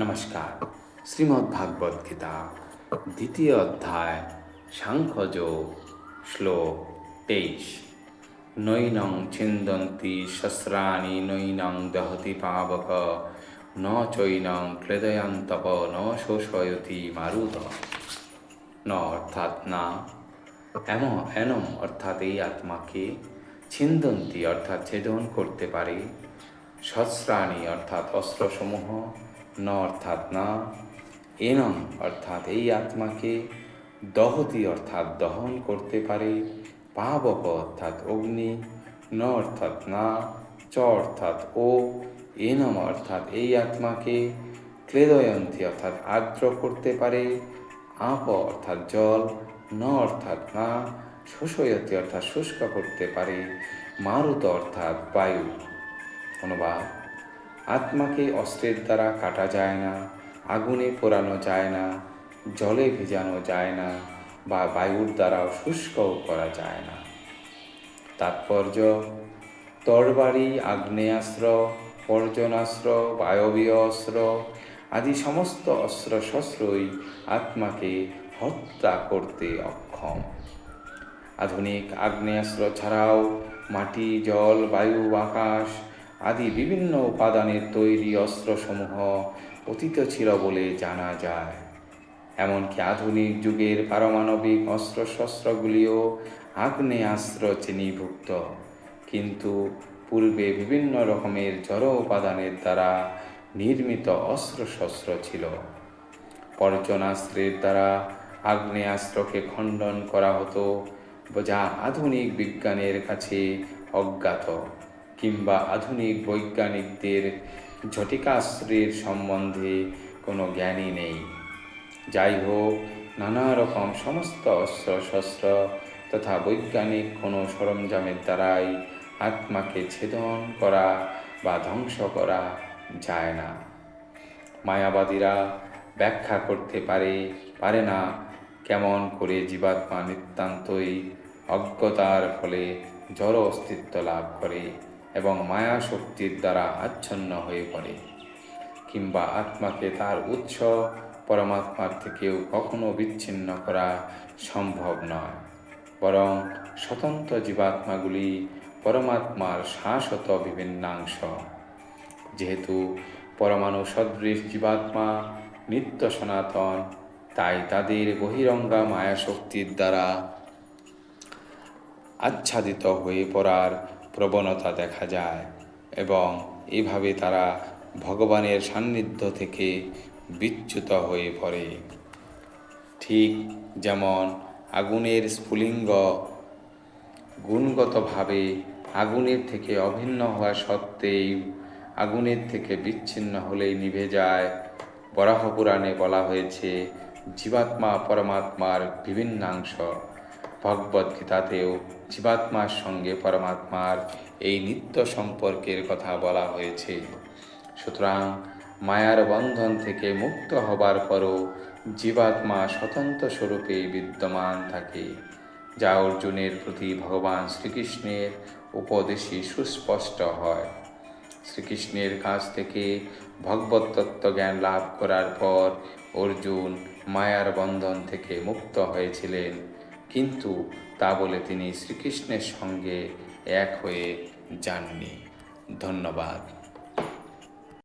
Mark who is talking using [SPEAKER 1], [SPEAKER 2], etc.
[SPEAKER 1] নমস্কার। শ্রীমদ্ ভাগবত গীতা দ্বিতীয় অধ্যায় সাংখ্যযোগ শ্লোক 23। নৈনং ছিন্দন্তি শস্ত্রাণি নৈনং দহতি পাবক ন চৈনং ক্লেদয়ন্তপ ন শোষয়তি মারুত। ন অর্থাৎ না, এনম অর্থাৎ এই আত্মাকে, ছিন্দন্তি অর্থাৎ ছেদন করতে পারে, শস্ত্রাণি অর্থাৎ অস্ত্রসমূহ, ন অর্থাৎ না, এনম অর্থাৎ এই আত্মাকে, দহতি অর্থাৎ দহন করতে পারে, পাবক অর্থাৎ অগ্নি, ন অর্থাৎ না, চ অর্থাৎ ও, এনম অর্থাৎ এই আত্মাকে, ক্লেদয়ন্তী অর্থাৎ আর্দ্র করতে পারে, আপ অর্থাৎ জল, ন অর্থাৎ না, শোষয়তি অর্থাৎ শুষ্ক করতে পারে, মারুত অর্থাৎ বায়ু। অনুবাদ: আত্মাকে অস্ত্রের দ্বারা কাটা যায় না, আগুনে পোড়ানো যায় না, জলে ভেজানো যায় না, বা বায়ুর দ্বারাও শুষ্কও করা যায় না। তাৎপর্য: তরবারি, আগ্নেয়াস্ত্র, পর্জনাস্ত্র, বায়বীয় অস্ত্র আদি সমস্ত অস্ত্র শস্ত্রই আত্মাকে হত্যা করতে অক্ষম। আধুনিক আগ্নেয়াস্ত্র ছাড়াও মাটি, জল, বায়ু, আকাশ আদি বিভিন্ন উপাদানের তৈরি অস্ত্রসমূহ অতীত ছিল বলে জানা যায়। এমনকি আধুনিক যুগের পারমাণবিক অস্ত্রশস্ত্রগুলিও আগ্নেয়াস্ত্র শ্রেণীভুক্ত, কিন্তু পূর্বে বিভিন্ন রকমের জড় উপাদানের দ্বারা নির্মিত অস্ত্রশস্ত্র ছিল। পর্জনাস্ত্রের দ্বারা আগ্নেয়াস্ত্রকে খণ্ডন করা হতো, যা আধুনিক বিজ্ঞানের কাছে অজ্ঞাত, কিংবা আধুনিক বৈজ্ঞানিকদের ঝটিকাস্ত্রের সম্বন্ধে কোনো জ্ঞানই নেই। যাই হোক, নানা রকম সমস্ত অস্ত্রশস্ত্র তথা বৈজ্ঞানিক কোনো সরঞ্জামের দ্বারাই আত্মাকে ছেদন করা বা ধ্বংস করা যায় না। মায়াবাদীরা ব্যাখ্যা করতে পারে না কেমন করে জীবাত্মা নিতান্তই অজ্ঞতার ফলে জড় অস্তিত্ব লাভ করে এবং মায়া শক্তির দ্বারা আচ্ছন্ন হয়ে পড়ে, কিংবা আত্মাকে তার উৎস পরমাত্মার থেকেও কখনো বিচ্ছিন্ন করা সম্ভব নয়, বরং স্বতন্ত্র জীবাত্মাগুলি পরমাত্মার শাশ্বত বিভিন্নাংশ। যেহেতু পরমাণু সদৃশ জীবাত্মা নিত্য সনাতন, তাই তাদের বহিরঙ্গা মায়া শক্তির দ্বারা আচ্ছাদিত হয়ে পড়ার প্রবণতা দেখা যায় এবং এভাবে তারা ভগবানের সান্নিধ্য থেকে বিচ্যুত হয়ে পড়ে। ঠিক যেমন আগুনের স্ফুলিঙ্গ গুণগতভাবে আগুনের থেকে অভিন্ন হওয়া সত্ত্বেও আগুনের থেকে বিচ্ছিন্ন হলেই নিভে যায়। বরাহ পুরাণে বলা হয়েছে জীবাত্মা পরমাত্মার বিভিন্নাংশ। ভগবদ গীতাতেও জীবাত্মার সঙ্গে পরমাত্মার এই নিত্য সম্পর্কের কথা বলা হয়েছে। সুতরাং মায়ার বন্ধন থেকে মুক্ত হবার পরও জীবাত্মা স্বতন্ত্র স্বরূপে বিদ্যমান থাকে, যা অর্জুনের প্রতি ভগবান শ্রীকৃষ্ণের উপদেশে সুস্পষ্ট হয়। শ্রীকৃষ্ণের কাছ থেকে ভগবত তত্ত্বজ্ঞান লাভ করার পর অর্জুন মায়ার বন্ধন থেকে মুক্ত হয়েছিলেন, কিন্তু তা বলে তিনি শ্রীকৃষ্ণের সঙ্গে এক হয়ে যাননি। ধন্যবাদ।